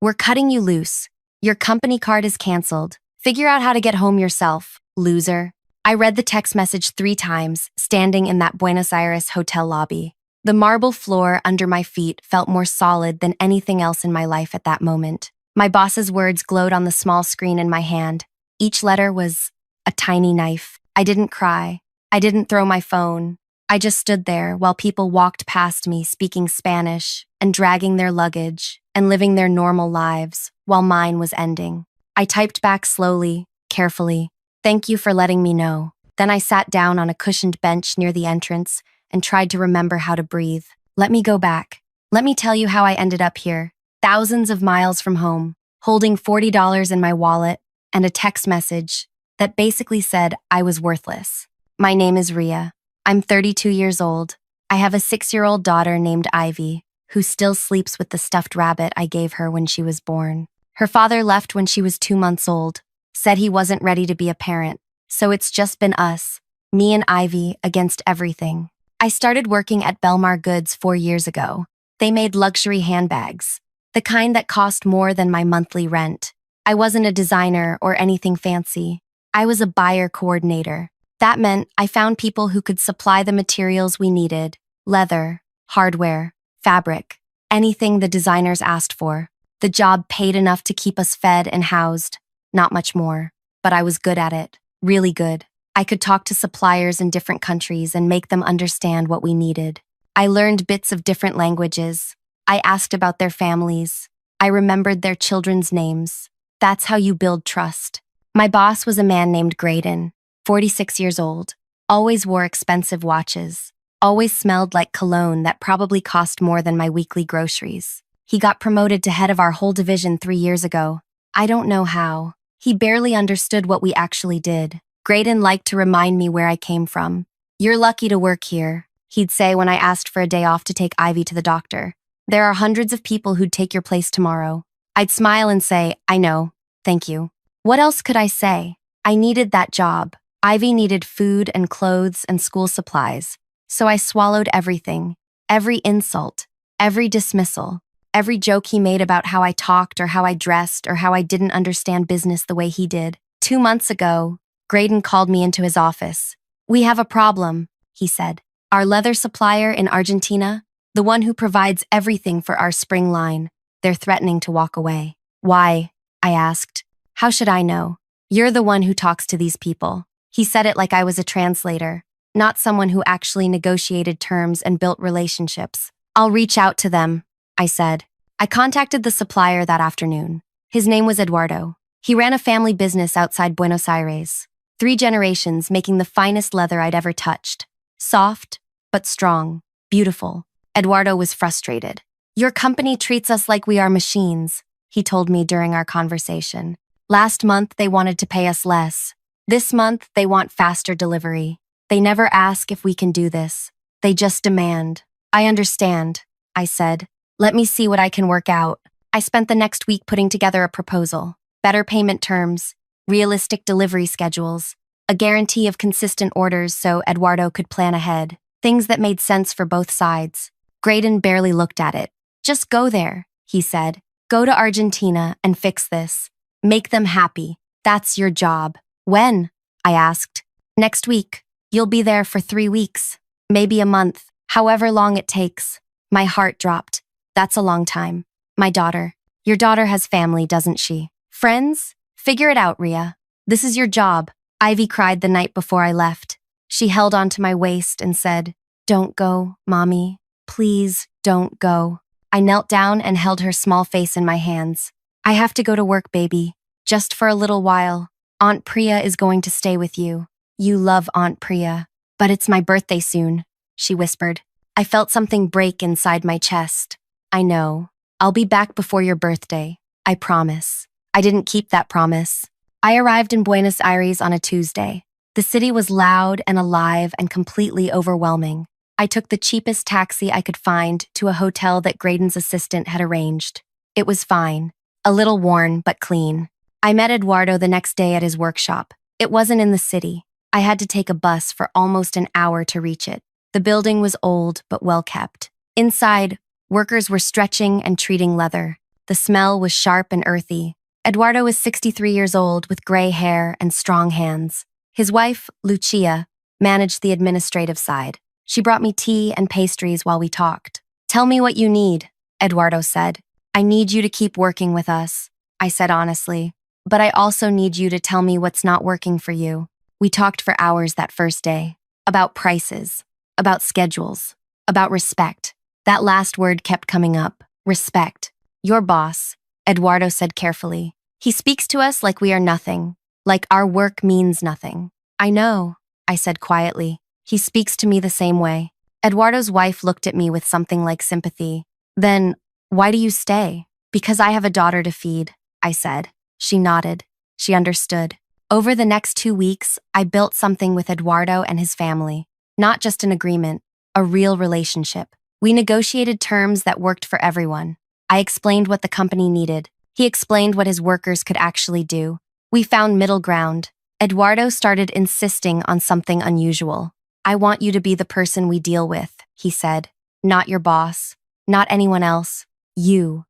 We're cutting you loose. Your company card is canceled. Figure out how to get home yourself, loser. I read the text message 3 times, standing in that Buenos Aires hotel lobby. The marble floor under my feet felt more solid than anything else in my life at that moment. My boss's words glowed on the small screen in my hand. Each letter was a tiny knife. I didn't cry. I didn't throw my phone. I just stood there while people walked past me speaking Spanish and dragging their luggage and living their normal lives while mine was ending. I typed back slowly, carefully. Thank you for letting me know. Then I sat down on a cushioned bench near the entrance and tried to remember how to breathe. Let me go back. Let me tell you how I ended up here, thousands of miles from home, holding $40 in my wallet and a text message that basically said I was worthless. My name is Ria. I'm 32 years old. I have a 6-year-old daughter named Ivy, who still sleeps with the stuffed rabbit I gave her when she was born. Her father left when she was 2 months old, said he wasn't ready to be a parent, so it's just been us, me and Ivy, against everything. I started working at Belmar Goods 4 years ago. They made luxury handbags, the kind that cost more than my monthly rent. I wasn't a designer or anything fancy. I was a buyer coordinator. That meant I found people who could supply the materials we needed: leather, hardware, fabric, anything the designers asked for. The job paid enough to keep us fed and housed, not much more. But I was good at it, really good. I could talk to suppliers in different countries and make them understand what we needed. I learned bits of different languages. I asked about their families. I remembered their children's names. That's how you build trust. My boss was a man named Graydon, 46 years old, always wore expensive watches, always smelled like cologne that probably cost more than my weekly groceries. He got promoted to head of our whole division 3 years ago. I don't know how. He barely understood what we actually did. Graydon liked to remind me where I came from. You're lucky to work here, he'd say when I asked for a day off to take Ivy to the doctor. There are hundreds of people who'd take your place tomorrow. I'd smile and say, I know, thank you. What else could I say? I needed that job. Ivy needed food and clothes and school supplies. So I swallowed everything, every insult, every dismissal, every joke he made about how I talked or how I dressed or how I didn't understand business the way he did. 2 months ago, Graydon called me into his office. We have a problem, he said. Our leather supplier in Argentina, the one who provides everything for our spring line, they're threatening to walk away. Why? I asked. How should I know? You're the one who talks to these people. He said it like I was a translator, not someone who actually negotiated terms and built relationships. I'll reach out to them, I said. I contacted the supplier that afternoon. His name was Eduardo. He ran a family business outside Buenos Aires. 3 generations making the finest leather I'd ever touched. Soft, but strong, beautiful. Eduardo was frustrated. Your company treats us like we are machines, he told me during our conversation. Last month, they wanted to pay us less. This month, they want faster delivery. They never ask if we can do this. They just demand. I understand, I said. Let me see what I can work out. I spent the next week putting together a proposal. Better payment terms, realistic delivery schedules, a guarantee of consistent orders so Eduardo could plan ahead. Things that made sense for both sides. Graydon barely looked at it. Just go there, he said. Go to Argentina and fix this. Make them happy. That's your job. When? I asked. Next week. You'll be there for 3 weeks. Maybe a month. However long it takes. My heart dropped. That's a long time. My daughter. Your daughter has family, doesn't she? Friends? Figure it out, Ria. This is your job. Ivy cried the night before I left. She held onto my waist and said, Don't go, Mommy. Please don't go. I knelt down and held her small face in my hands. I have to go to work, baby. Just for a little while. Aunt Priya is going to stay with you. You love Aunt Priya. But it's my birthday soon, she whispered. I felt something break inside my chest. I know. I'll be back before your birthday. I promise. I didn't keep that promise. I arrived in Buenos Aires on a Tuesday. The city was loud and alive and completely overwhelming. I took the cheapest taxi I could find to a hotel that Graydon's assistant had arranged. It was fine. A little worn, but clean. I met Eduardo the next day at his workshop. It wasn't in the city. I had to take a bus for almost an hour to reach it. The building was old, but well kept. Inside, workers were stretching and treating leather. The smell was sharp and earthy. Eduardo was 63 years old with gray hair and strong hands. His wife, Lucia, managed the administrative side. She brought me tea and pastries while we talked. "Tell me what you need," Eduardo said. "I need you to keep working with us," I said honestly. "But I also need you to tell me what's not working for you." We talked for hours that first day. About prices, about schedules, about respect. That last word kept coming up. Respect. "Your boss," Eduardo said carefully. "He speaks to us like we are nothing, like our work means nothing." "I know," I said quietly. "He speaks to me the same way." Eduardo's wife looked at me with something like sympathy. "Then, why do you stay?" "Because I have a daughter to feed," I said. She nodded. She understood. Over the next 2 weeks, I built something with Eduardo and his family. Not just an agreement, a real relationship. We negotiated terms that worked for everyone. I explained what the company needed. He explained what his workers could actually do. We found middle ground. Eduardo started insisting on something unusual. "I want you to be the person we deal with," he said. "Not your boss. Not anyone else. You."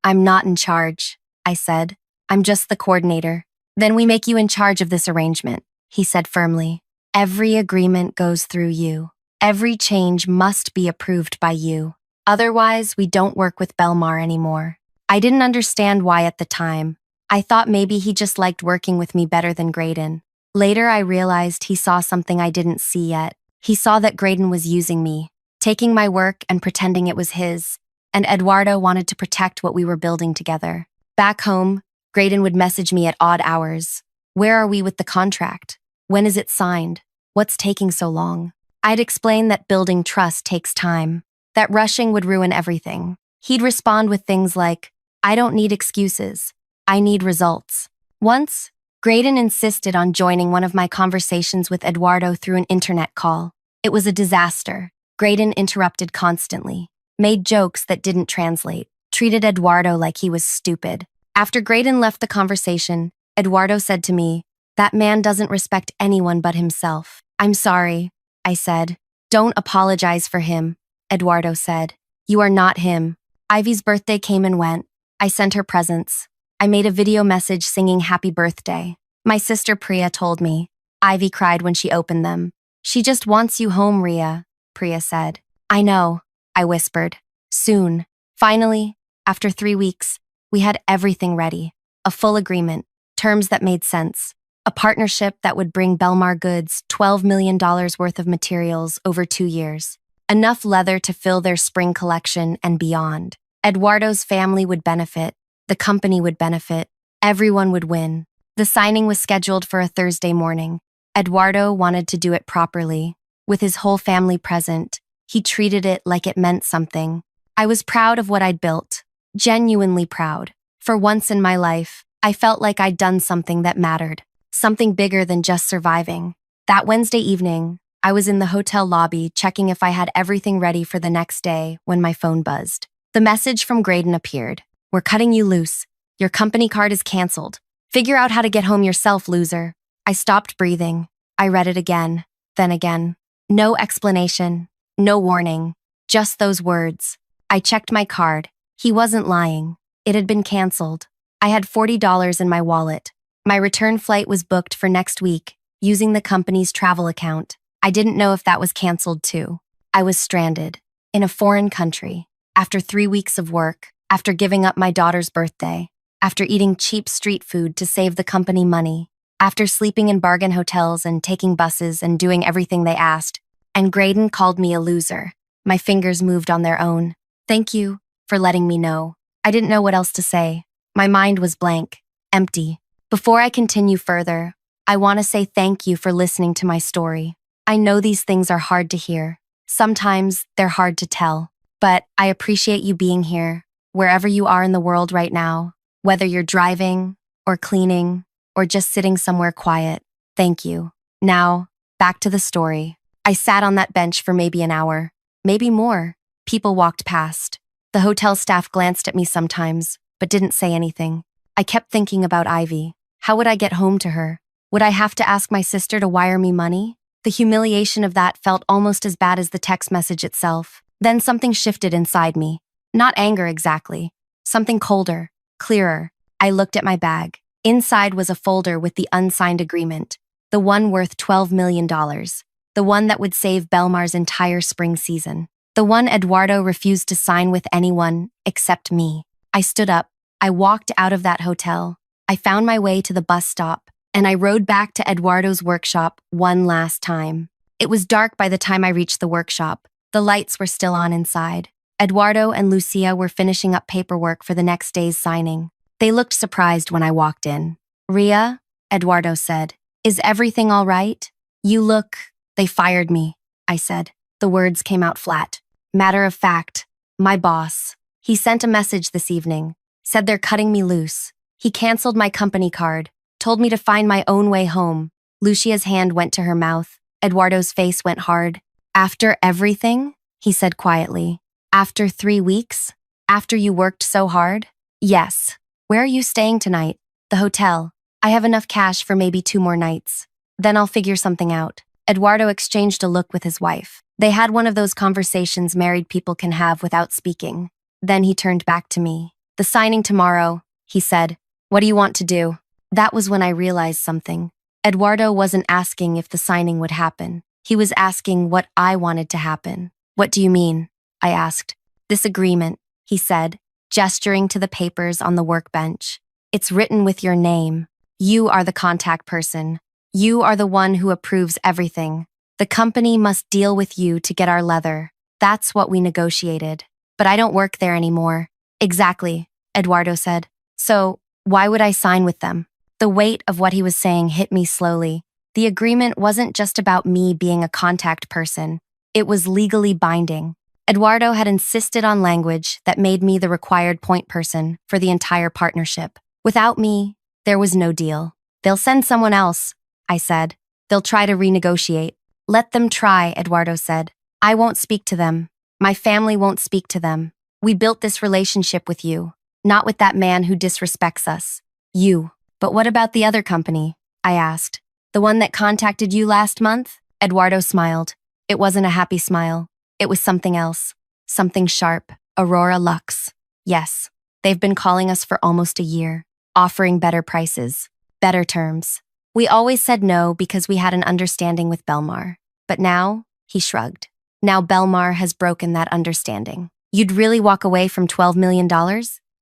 "I'm not in charge," I said. "I'm just the coordinator." "Then we make you in charge of this arrangement," he said firmly. "Every agreement goes through you. Every change must be approved by you. Otherwise, we don't work with Belmar anymore." I didn't understand why at the time. I thought maybe he just liked working with me better than Graydon. Later, I realized he saw something I didn't see yet. He saw that Graydon was using me, taking my work and pretending it was his, and Eduardo wanted to protect what we were building together. Back home, Graydon would message me at odd hours. "Where are we with the contract? When is it signed? What's taking so long?" I'd explain that building trust takes time, that rushing would ruin everything. He'd respond with things like, "I don't need excuses. I need results." Once, Graydon insisted on joining one of my conversations with Eduardo through an internet call. It was a disaster. Graydon interrupted constantly, made jokes that didn't translate, treated Eduardo like he was stupid. After Graydon left the conversation, Eduardo said to me, "That man doesn't respect anyone but himself." "I'm sorry," I said. "Don't apologize for him," Eduardo said. "You are not him." Ivy's birthday came and went. I sent her presents. I made a video message singing happy birthday. My sister Priya told me. Ivy cried when she opened them. "She just wants you home, Ria," Priya said. "I know," I whispered. "Soon." Finally, after 3 weeks, we had everything ready. A full agreement, terms that made sense. A partnership that would bring Belmar Goods $12 million worth of materials over 2 years. Enough leather to fill their spring collection and beyond. Eduardo's family would benefit. The company would benefit. Everyone would win. The signing was scheduled for a Thursday morning. Eduardo wanted to do it properly. With his whole family present, he treated it like it meant something. I was proud of what I'd built. Genuinely proud. For once in my life, I felt like I'd done something that mattered. Something bigger than just surviving. That Wednesday evening, I was in the hotel lobby checking if I had everything ready for the next day when my phone buzzed. The message from Graydon appeared. "We're cutting you loose. Your company card is canceled. Figure out how to get home yourself, loser." I stopped breathing. I read it again, then again. No explanation, no warning, just those words. I checked my card. He wasn't lying. It had been canceled. I had $40 in my wallet. My return flight was booked for next week, using the company's travel account. I didn't know if that was canceled too. I was stranded, in a foreign country, after 3 weeks of work, after giving up my daughter's birthday, after eating cheap street food to save the company money, after sleeping in bargain hotels and taking buses and doing everything they asked. And Graydon called me a loser. My fingers moved on their own. "Thank you for letting me know." I didn't know what else to say. My mind was blank, empty. Before I continue further, I want to say thank you for listening to my story. I know these things are hard to hear. Sometimes they're hard to tell. But I appreciate you being here, wherever you are in the world right now, whether you're driving, or cleaning, or just sitting somewhere quiet. Thank you. Now, back to the story. I sat on that bench for maybe an hour, maybe more. People walked past. The hotel staff glanced at me sometimes, but didn't say anything. I kept thinking about Ivy. How would I get home to her? Would I have to ask my sister to wire me money? The humiliation of that felt almost as bad as the text message itself. Then something shifted inside me. Not anger exactly, Something colder, clearer. I looked at my bag. Inside was a folder with the unsigned agreement, the one worth $12 million, the one that would save Belmar's entire spring season, the one Eduardo refused to sign with anyone except me. I stood up. I walked out of that hotel. I found my way to the bus stop, and I rode back to Eduardo's workshop one last time. It was dark by the time I reached the workshop. The lights were still on inside. Eduardo and Lucia were finishing up paperwork for the next day's signing. They looked surprised when I walked in. "Ria," Eduardo said, "is everything all right? You look—" "They fired me," I said. The words came out flat. "Matter of fact, my boss. He sent a message this evening, said they're cutting me loose. He canceled my company card, told me to find my own way home." Lucia's hand went to her mouth. Eduardo's face went hard. "After everything?" he said quietly. "After 3 weeks? After you worked so hard?" "Yes." "Where are you staying tonight?" "The hotel. I have enough cash for maybe 2 more nights. Then I'll figure something out." Eduardo exchanged a look with his wife. They had one of those conversations married people can have without speaking. Then he turned back to me. "The signing tomorrow," he said. "What do you want to do?" That was when I realized something. Eduardo wasn't asking if the signing would happen. He was asking what I wanted to happen. "What do you mean?" I asked. "This agreement," he said, gesturing to the papers on the workbench. "It's written with your name. You are the contact person. You are the one who approves everything. The company must deal with you to get our leather. That's what we negotiated. But I don't work there anymore." "Exactly," Eduardo said. "So, why would I sign with them?" The weight of what he was saying hit me slowly. The agreement wasn't just about me being a contact person. It was legally binding. Eduardo had insisted on language that made me the required point person for the entire partnership. Without me, there was no deal. "They'll send someone else," I said. "They'll try to renegotiate." "Let them try," Eduardo said. "I won't speak to them. My family won't speak to them. We built this relationship with you, not with that man who disrespects us. You." "But what about the other company?" I asked. "The one that contacted you last month?" Eduardo smiled. It wasn't a happy smile. It was something else. Something sharp. Aurora Lux. "Yes. They've been calling us for almost a year, offering better prices, better terms. We always said no because we had an understanding with Belmar. But now," he shrugged. "Now Belmar has broken that understanding." "You'd really walk away from $12 million?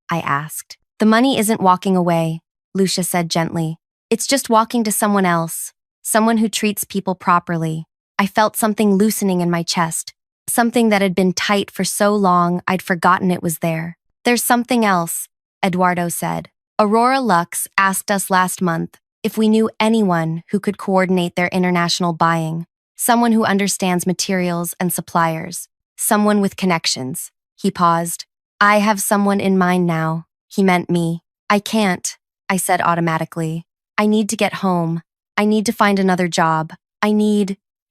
I asked. "The money isn't walking away," Lucia said gently. "It's just walking to someone else, someone who treats people properly." I felt something loosening in my chest, something that had been tight for so long I'd forgotten it was there. "There's something else," Eduardo said. "Aurora Lux asked us last month if we knew anyone who could coordinate their international buying, someone who understands materials and suppliers, someone with connections." He paused. "I have someone in mind now." He meant me. "I can't," I said automatically. "I need to get home. I need to find another job.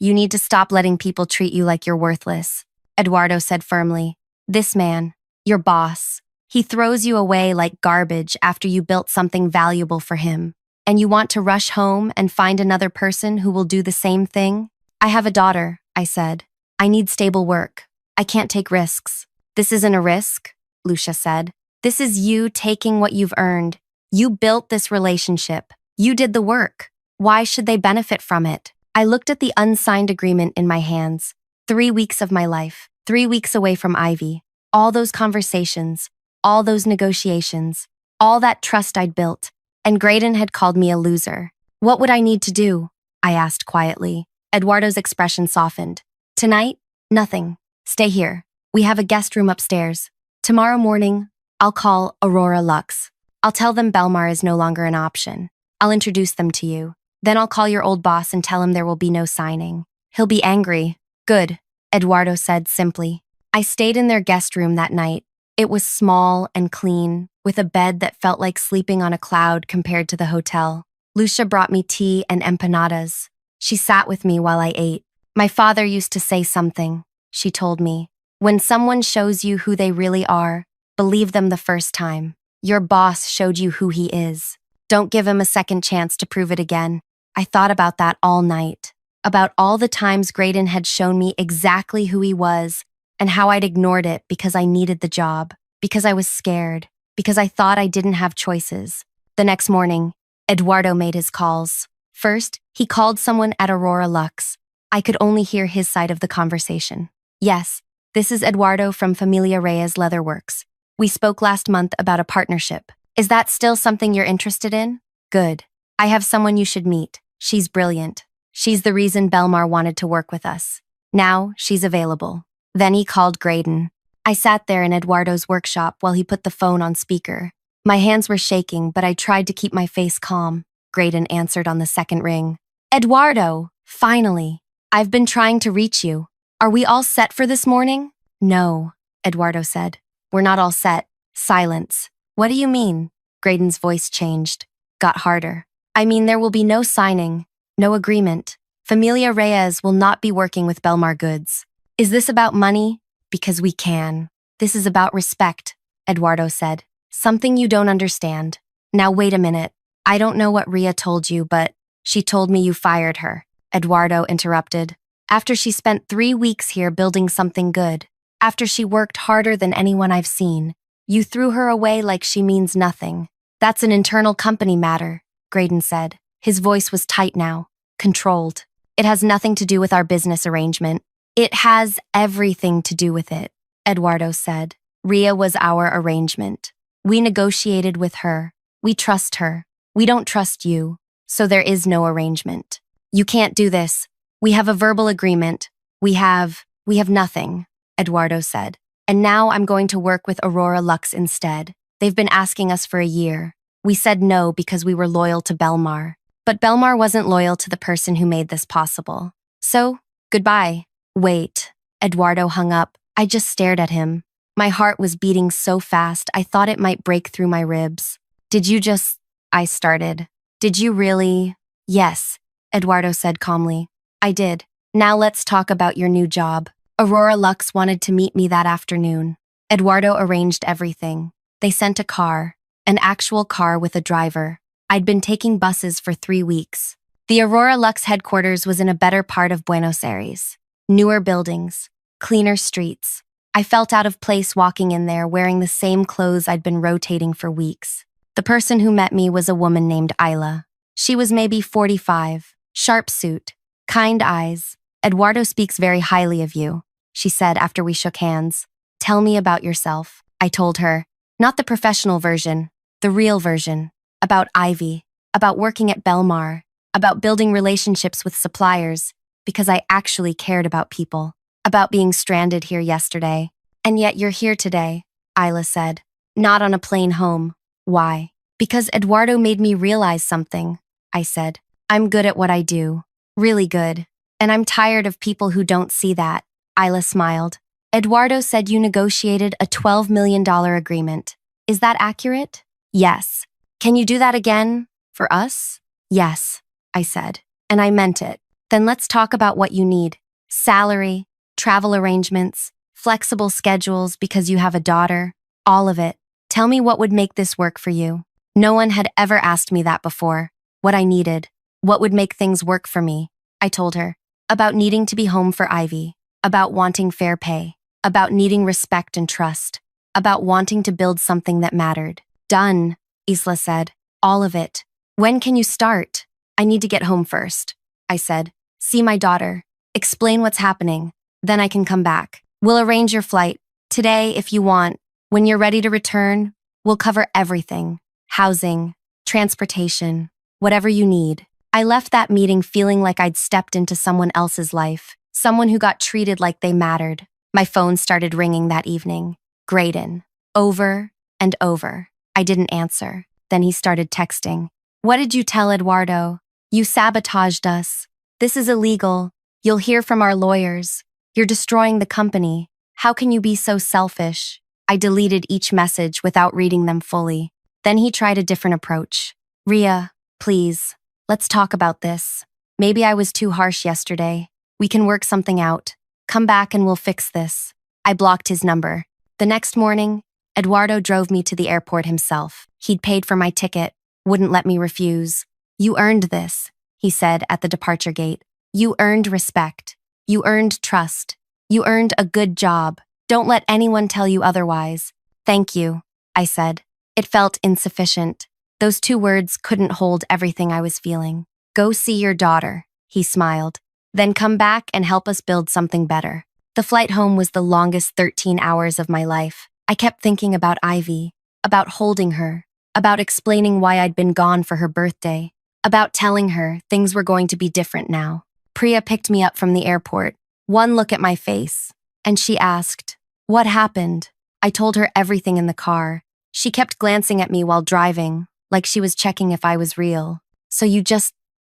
You need to stop letting people treat you like you're worthless," Eduardo said firmly. "This man, your boss, he throws you away like garbage after you built something valuable for him. And you want to rush home and find another person who will do the same thing?" "I have a daughter," I said. "I need stable work. I can't take risks." "This isn't a risk," Lucia said. "This is you taking what you've earned. You built this relationship. You did the work. Why should they benefit from it?" I looked at the unsigned agreement in my hands. 3 weeks of my life, 3 weeks away from Ivy. All those conversations, all those negotiations, all that trust I'd built. And Graydon had called me a loser. "What would I need to do?" I asked quietly. Eduardo's expression softened. "Tonight, nothing. Stay here. We have a guest room upstairs. Tomorrow morning, I'll call Aurora Lux. I'll tell them Belmar is no longer an option. I'll introduce them to you. Then I'll call your old boss and tell him there will be no signing. He'll be angry." "Good," Eduardo said simply. I stayed in their guest room that night. It was small and clean, with a bed that felt like sleeping on a cloud compared to the hotel. Lucia brought me tea and empanadas. She sat with me while I ate. "My father used to say something," she told me. "When someone shows you who they really are, believe them the first time. Your boss showed you who he is. Don't give him a second chance to prove it again." I thought about that all night, about all the times Graydon had shown me exactly who he was and how I'd ignored it because I needed the job, because I was scared. because I thought I didn't have choices. The next morning, Eduardo made his calls. First, he called someone at Aurora Lux. I could only hear his side of the conversation. Yes, this is Eduardo from Familia Reyes Leatherworks. We spoke last month about a partnership. Is that still something you're interested in? Good. I have someone you should meet. She's brilliant. She's the reason Belmar wanted to work with us. Now, she's available. Then he called Graydon. I sat there in Eduardo's workshop while he put the phone on speaker. My hands were shaking, but I tried to keep my face calm. Graydon answered on the second ring. Eduardo, finally. I've been trying to reach you. Are we all set for this morning? No, Eduardo said. We're not all set. Silence. What do you mean? Graydon's voice changed. Got harder. I mean, there will be no signing, no agreement. Familia Reyes will not be working with Belmar Goods. Is this about money? Because we can. This is about respect, Eduardo said. Something you don't understand. Now wait a minute. I don't know what Ria told you, but she told me you fired her, Eduardo interrupted. After she spent 3 weeks here building something good. After she worked harder than anyone I've seen. You threw her away like she means nothing. That's an internal company matter, Graydon said. His voice was tight now, controlled. It has nothing to do with our business arrangement. It has everything to do with it, Eduardo said. Ria was our arrangement. We negotiated with her. We trust her. We don't trust you, so there is no arrangement. You can't do this. We have a verbal agreement. We have nothing, Eduardo said. And now I'm going to work with Aurora Lux instead. They've been asking us for a year. We said no because we were loyal to Belmar. But Belmar wasn't loyal to the person who made this possible. So, goodbye. Wait. Eduardo hung up. I just stared at him. My heart was beating so fast I thought it might break through my ribs. Did you just... I started. Did you really... Yes, Eduardo said calmly. I did. Now let's talk about your new job. Aurora Lux wanted to meet me that afternoon. Eduardo arranged everything. They sent a car, an actual car with a driver. I'd been taking buses for 3 weeks. The Aurora Lux headquarters was in a better part of Buenos Aires. Newer buildings, cleaner streets. I felt out of place walking in there wearing the same clothes I'd been rotating for weeks. The person who met me was a woman named Isla. She was maybe 45, sharp suit, kind eyes. Eduardo speaks very highly of you, she said after we shook hands. Tell me about yourself, I told her. Not the professional version, the real version. About Ivy, about working at Belmar, about building relationships with suppliers, because I actually cared about people, about being stranded here yesterday. And yet you're here today, Isla said. Not on a plane home. Why? Because Eduardo made me realize something, I said. I'm good at what I do. Really good. And I'm tired of people who don't see that. Isla smiled. Eduardo said you negotiated a $12 million agreement. Is that accurate? Yes. Can you do that again? For us? Yes, I said. And I meant it. Then let's talk about what you need. Salary, travel arrangements, flexible schedules because you have a daughter, all of it. Tell me what would make this work for you. No one had ever asked me that before. What I needed. What would make things work for me. I told her. About needing to be home for Ivy. About wanting fair pay. About needing respect and trust. About wanting to build something that mattered. Done, Isla said. All of it. When can you start? I need to get home first, I said. See my daughter. Explain what's happening. Then I can come back. We'll arrange your flight. Today, if you want. When you're ready to return, we'll cover everything. Housing, transportation, whatever you need. I left that meeting feeling like I'd stepped into someone else's life. Someone who got treated like they mattered. My phone started ringing that evening. Graydon. Over and over. I didn't answer. Then he started texting. What did you tell Eduardo? You sabotaged us. This is illegal. You'll hear from our lawyers. You're destroying the company. How can you be so selfish? I deleted each message without reading them fully. Then he tried a different approach. Ria, please, let's talk about this. Maybe I was too harsh yesterday. We can work something out. Come back and we'll fix this. I blocked his number. The next morning, Eduardo drove me to the airport himself. He'd paid for my ticket, wouldn't let me refuse. You earned this, he said at the departure gate. You earned respect. You earned trust. You earned a good job. Don't let anyone tell you otherwise. Thank you, I said. It felt insufficient. Those 2 words couldn't hold everything I was feeling. Go see your daughter, he smiled. Then come back and help us build something better. The flight home was the longest 13 hours of my life. I kept thinking about Ivy, about holding her, about explaining why I'd been gone for her birthday, about telling her things were going to be different now. Priya picked me up from the airport, one look at my face, and she asked, "What happened?" I told her everything in the car. She kept glancing at me while driving, like she was checking if I was real. "So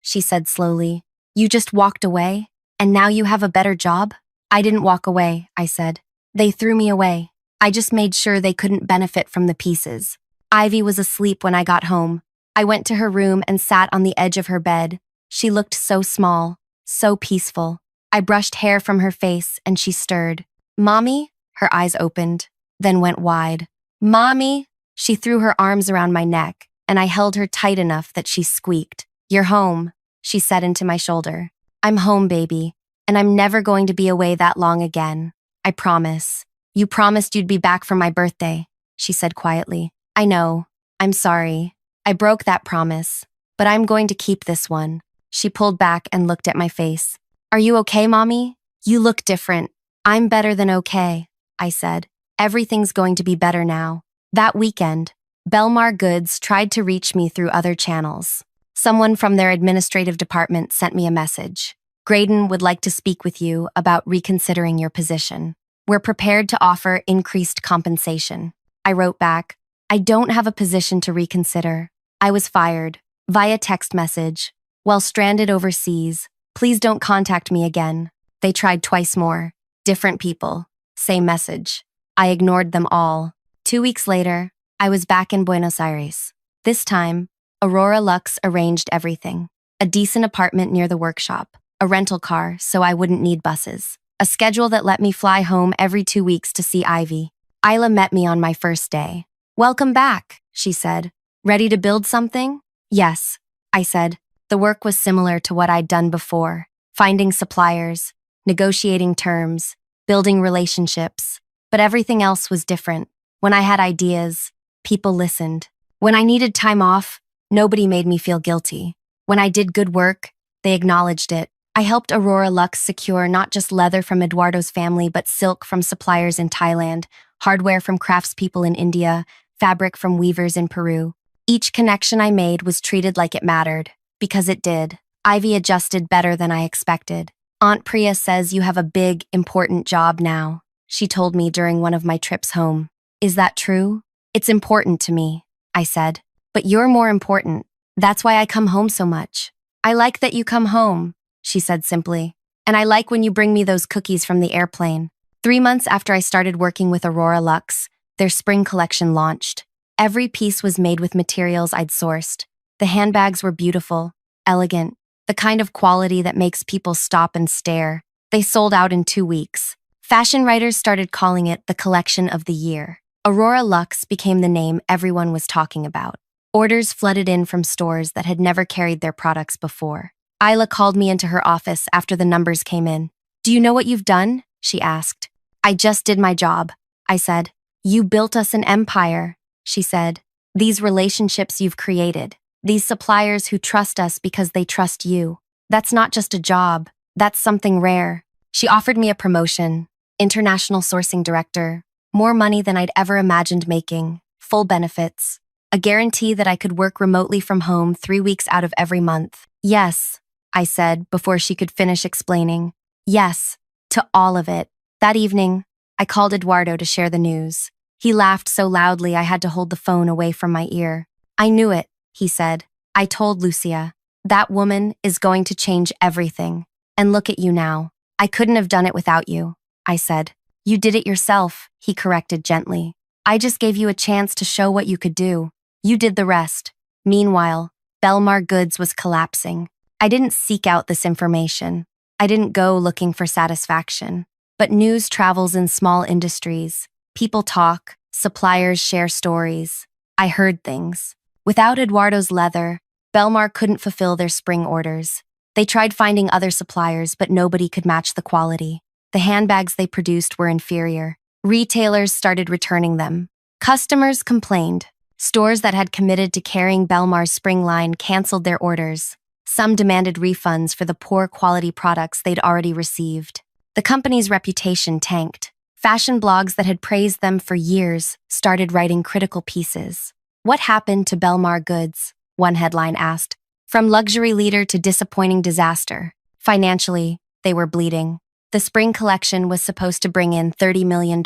she said slowly, "you just walked away? And now you have a better job?" "I didn't walk away," I said. "They threw me away. I just made sure they couldn't benefit from the pieces." Ivy was asleep when I got home. I went to her room and sat on the edge of her bed. She looked so small, so peaceful. I brushed hair from her face and she stirred. "Mommy?" Her eyes opened, then went wide. "Mommy?" She threw her arms around my neck, and I held her tight enough that she squeaked. "You're home," she said into my shoulder. "I'm home, baby, and I'm never going to be away that long again. I promise." "You promised you'd be back for my birthday," she said quietly. "I know. I'm sorry. I broke that promise, but I'm going to keep this one." She pulled back and looked at my face. "Are you okay, Mommy? You look different." "I'm better than okay," I said. "Everything's going to be better now." That weekend, Belmar Goods tried to reach me through other channels. Someone from their administrative department sent me a message. "Graydon would like to speak with you about reconsidering your position. We're prepared to offer increased compensation." I wrote back, "I don't have a position to reconsider. I was fired, via text message, while stranded overseas. Please don't contact me again." They tried twice more. Different people. Same message. I ignored them all. 2 weeks later, I was back in Buenos Aires. This time, Aurora Lux arranged everything. A decent apartment near the workshop, a rental car so I wouldn't need buses, a schedule that let me fly home every 2 weeks to see Ivy. Isla met me on my first day. "Welcome back," she said. "Ready to build something?" "Yes," I said. The work was similar to what I'd done before, finding suppliers, negotiating terms, building relationships. But everything else was different. When I had ideas, people listened. When I needed time off, nobody made me feel guilty. When I did good work, they acknowledged it. I helped Aurora Lux secure not just leather from Eduardo's family, but silk from suppliers in Thailand, hardware from craftspeople in India, fabric from weavers in Peru. Each connection I made was treated like it mattered, because it did. Ivy adjusted better than I expected. "Aunt Priya says you have a big, important job now," she told me during one of my trips home. "Is that true?" "It's important to me," I said. "But you're more important. That's why I come home so much." "I like that you come home," she said simply. "And I like when you bring me those cookies from the airplane." 3 months after I started working with Aurora Lux, their spring collection launched. Every piece was made with materials I'd sourced. The handbags were beautiful, elegant, the kind of quality that makes people stop and stare. They sold out in 2 weeks. Fashion writers started calling it the collection of the year. Aurora Lux became the name everyone was talking about. Orders flooded in from stores that had never carried their products before. Isla called me into her office after the numbers came in. "Do you know what you've done?" she asked. "I just did my job," I said. "You built us an empire," she said. "These relationships you've created, these suppliers who trust us because they trust you. That's not just a job, that's something rare." She offered me a promotion, international sourcing director, more money than I'd ever imagined making, full benefits, a guarantee that I could work remotely from home 3 weeks out of every month. "Yes," I said before she could finish explaining. "Yes, to all of it." That evening, I called Eduardo to share the news. He laughed so loudly I had to hold the phone away from my ear. "I knew it," he said. "I told Lucia. That woman is going to change everything. And look at you now. I couldn't have done it without you," I said. "You did it yourself," he corrected gently. "I just gave you a chance to show what you could do. You did the rest." Meanwhile, Belmar Goods was collapsing. I didn't seek out this information. I didn't go looking for satisfaction. But news travels in small industries. People talk, suppliers share stories. I heard things. Without Eduardo's leather, Belmar couldn't fulfill their spring orders. They tried finding other suppliers, but nobody could match the quality. The handbags they produced were inferior. Retailers started returning them. Customers complained. Stores that had committed to carrying Belmar's spring line canceled their orders. Some demanded refunds for the poor quality products they'd already received. The company's reputation tanked. Fashion blogs that had praised them for years started writing critical pieces. "What happened to Belmar goods?" one headline asked. "From luxury leader to disappointing disaster." Financially, they were bleeding. The spring collection was supposed to bring in $30 million.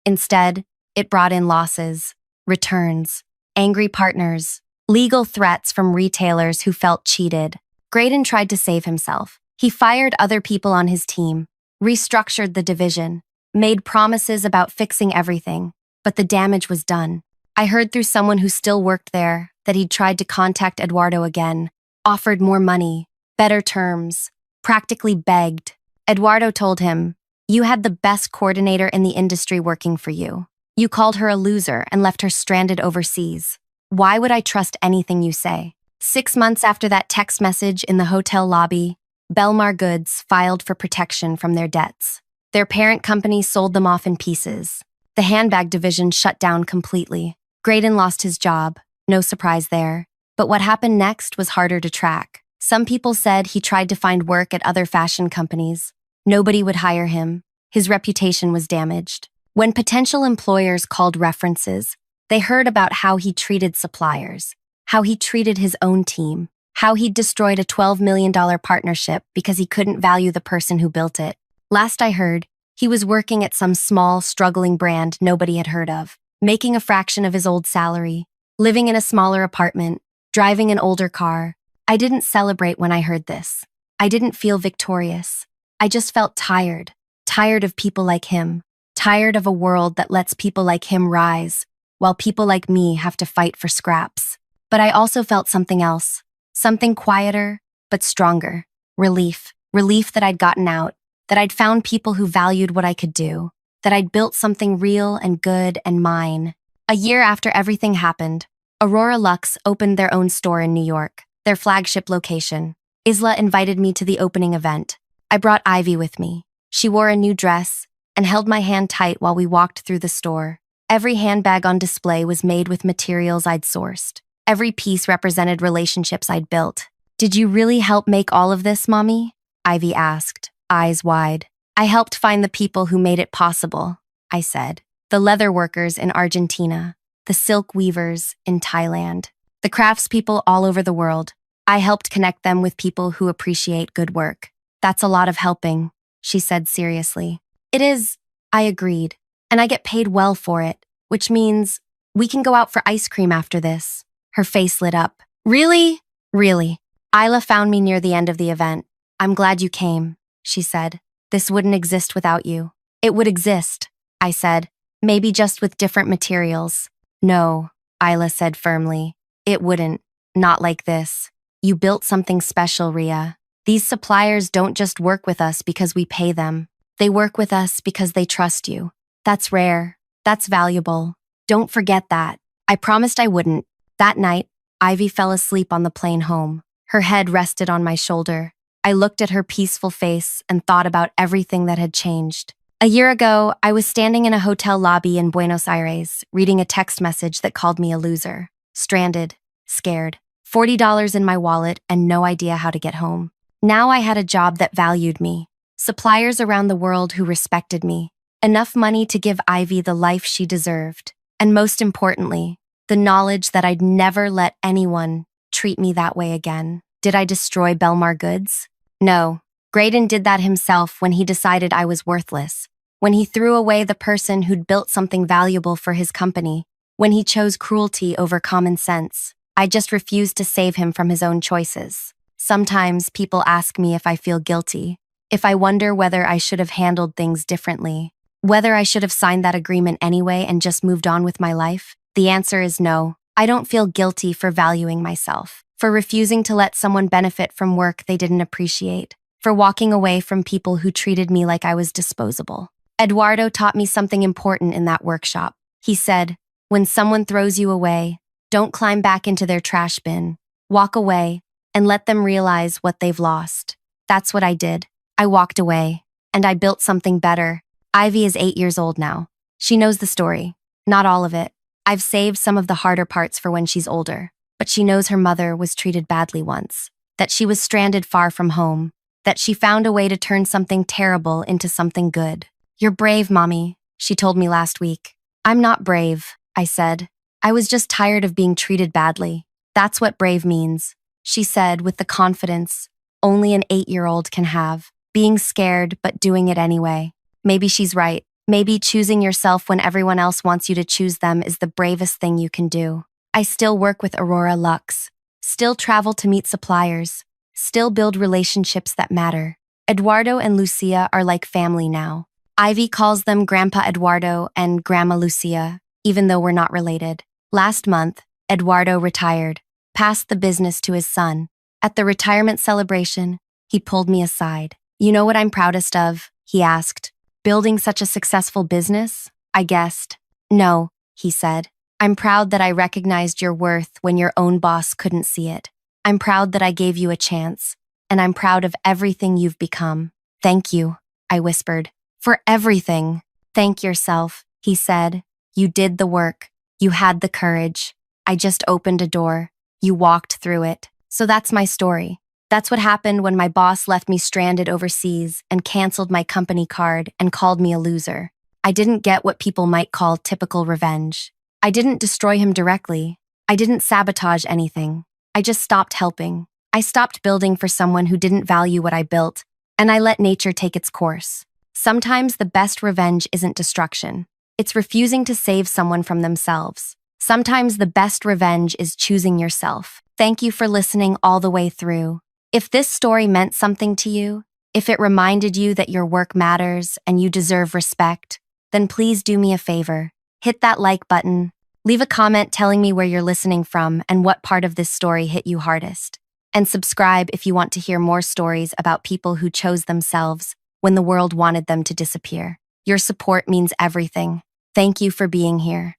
Instead, it brought in losses, returns, angry partners, legal threats from retailers who felt cheated. Graydon tried to save himself. He fired other people on his team, restructured the division, made promises about fixing everything, but the damage was done. I heard through someone who still worked there that he'd tried to contact Eduardo again, offered more money, better terms, practically begged. Eduardo told him, "You had the best coordinator in the industry working for you. You called her a loser and left her stranded overseas. Why would I trust anything you say?" 6 months after that text message in the hotel lobby, Belmar Goods filed for protection from their debts. Their parent company sold them off in pieces. The handbag division shut down completely. Graydon lost his job, no surprise there. But what happened next was harder to track. Some people said he tried to find work at other fashion companies. Nobody would hire him. His reputation was damaged. When potential employers called references, they heard about how he treated suppliers, how he treated his own team, how he'd destroyed a $12 million partnership because he couldn't value the person who built it. Last I heard, he was working at some small, struggling brand nobody had heard of, making a fraction of his old salary, living in a smaller apartment, driving an older car. I didn't celebrate when I heard this. I didn't feel victorious. I just felt tired of people like him, tired of a world that lets people like him rise, while people like me have to fight for scraps. But I also felt something else, something quieter, but stronger. Relief that I'd gotten out, that I'd found people who valued what I could do, that I'd built something real and good and mine. A year after everything happened, Aurora Lux opened their own store in New York, their flagship location. Isla invited me to the opening event. I brought Ivy with me. She wore a new dress and held my hand tight while we walked through the store. Every handbag on display was made with materials I'd sourced. Every piece represented relationships I'd built. "Did you really help make all of this, Mommy?" Ivy asked, eyes wide. "I helped find the people who made it possible," I said. "The leather workers in Argentina, the silk weavers in Thailand, the craftspeople all over the world. I helped connect them with people who appreciate good work." "That's a lot of helping," she said seriously. "It is," I agreed, "and I get paid well for it, which means we can go out for ice cream after this." Her face lit up. "Really? Really?" "Isla found me near the end of the event. I'm glad you came," she said. "This wouldn't exist without you." "It would exist," I said, "maybe just with different materials." "No," Isla said firmly. "It wouldn't. Not like this. You built something special, Ria. These suppliers don't just work with us because we pay them. They work with us because they trust you. That's rare. That's valuable. Don't forget that." I promised I wouldn't. That night, Ivy fell asleep on the plane home. Her head rested on my shoulder. I looked at her peaceful face and thought about everything that had changed. A year ago, I was standing in a hotel lobby in Buenos Aires, reading a text message that called me a loser. Stranded, scared, $40 in my wallet, and no idea how to get home. Now I had a job that valued me, suppliers around the world who respected me, enough money to give Ivy the life she deserved, and most importantly, the knowledge that I'd never let anyone treat me that way again. Did I destroy Belmar Goods? No. Graydon did that himself when he decided I was worthless, when he threw away the person who'd built something valuable for his company, when he chose cruelty over common sense. I just refused to save him from his own choices. Sometimes people ask me if I feel guilty, if I wonder whether I should have handled things differently, whether I should have signed that agreement anyway and just moved on with my life. The answer is no. I don't feel guilty for valuing myself, for refusing to let someone benefit from work they didn't appreciate, for walking away from people who treated me like I was disposable. Eduardo taught me something important in that workshop. He said, "When someone throws you away, don't climb back into their trash bin. Walk away and let them realize what they've lost." That's what I did. I walked away, and I built something better. Ivy is 8 years old now. She knows the story. Not all of it. I've saved some of the harder parts for when she's older, but she knows her mother was treated badly once, that she was stranded far from home, that she found a way to turn something terrible into something good. You're brave, Mommy, she told me last week. I'm not brave, I said. I was just tired of being treated badly. That's what brave means, she said with the confidence only an 8-year-old can have, being scared but doing it anyway. Maybe she's right. Maybe choosing yourself when everyone else wants you to choose them is the bravest thing you can do. I still work with Aurora Lux, still travel to meet suppliers, still build relationships that matter. Eduardo and Lucia are like family now. Ivy calls them Grandpa Eduardo and Grandma Lucia, even though we're not related. Last month, Eduardo retired, passed the business to his son. At the retirement celebration, he pulled me aside. You know what I'm proudest of? He asked. Building such a successful business? I guessed. No, he said. I'm proud that I recognized your worth when your own boss couldn't see it. I'm proud that I gave you a chance, and I'm proud of everything you've become. Thank you, I whispered. For everything. Thank yourself, he said. You did the work. You had the courage. I just opened a door. You walked through it. So that's my story. That's what happened when my boss left me stranded overseas and canceled my company card and called me a loser. I didn't get what people might call typical revenge. I didn't destroy him directly. I didn't sabotage anything. I just stopped helping. I stopped building for someone who didn't value what I built, and I let nature take its course. Sometimes the best revenge isn't destruction. It's refusing to save someone from themselves. Sometimes the best revenge is choosing yourself. Thank you for listening all the way through. If this story meant something to you, if it reminded you that your work matters and you deserve respect, then please do me a favor. Hit that like button. Leave a comment telling me where you're listening from and what part of this story hit you hardest. And subscribe if you want to hear more stories about people who chose themselves when the world wanted them to disappear. Your support means everything. Thank you for being here.